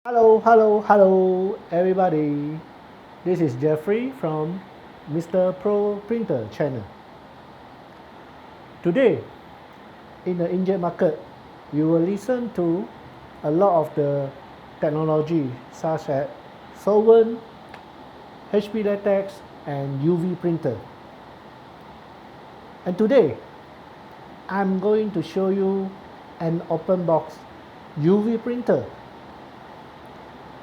Hello everybody. This is Jeffrey from Mr. Pro Printer channel. Today, in the inkjet market, you will listen to a lot of the technology such as solvent, HP latex and UV printer. And today, I'm going to show you an open box UV printer,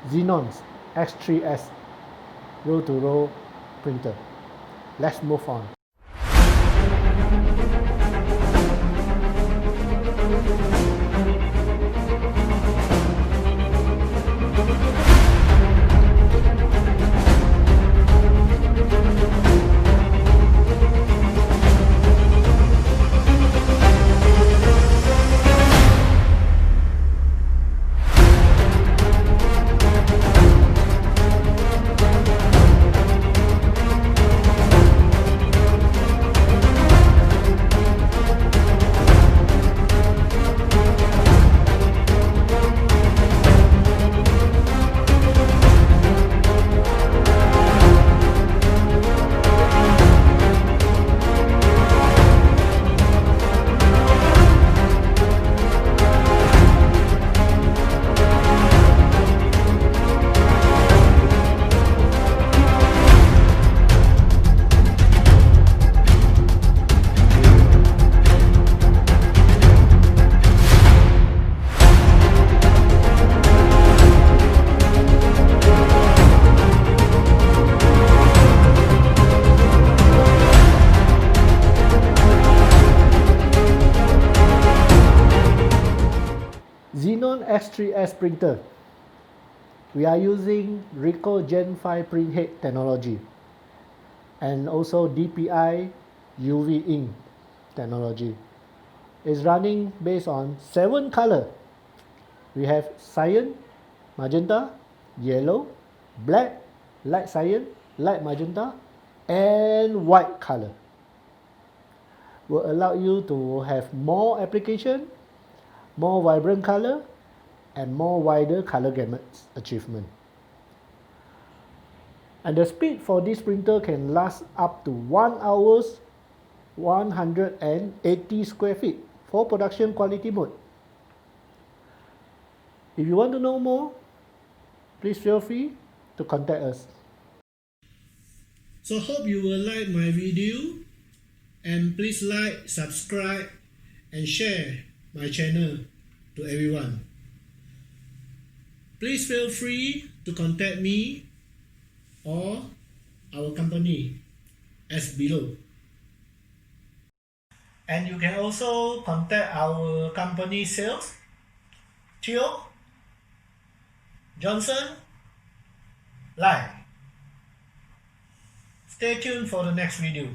XENONS X3S roll-to-roll printer. Let's move on. XENONS X3S printer. We are using RICOH Gen 5 PRINTHEAD technology and also DPI UV ink technology. It's running based on 7 color. We have cyan, magenta, yellow, black, light cyan, light magenta and white color. Will allow you to have more application, more vibrant color and more wider color gamut achievement. And the speed for this printer can last up to 1 hour 180 square feet for production quality mode. If you want to know more, please feel free to contact us. So hope you will like my video and please like, subscribe and share my channel to everyone. Please feel free to contact me or our company as below. And you can also contact our company sales, Theo, Johnson, Lai. Stay tuned for the next video.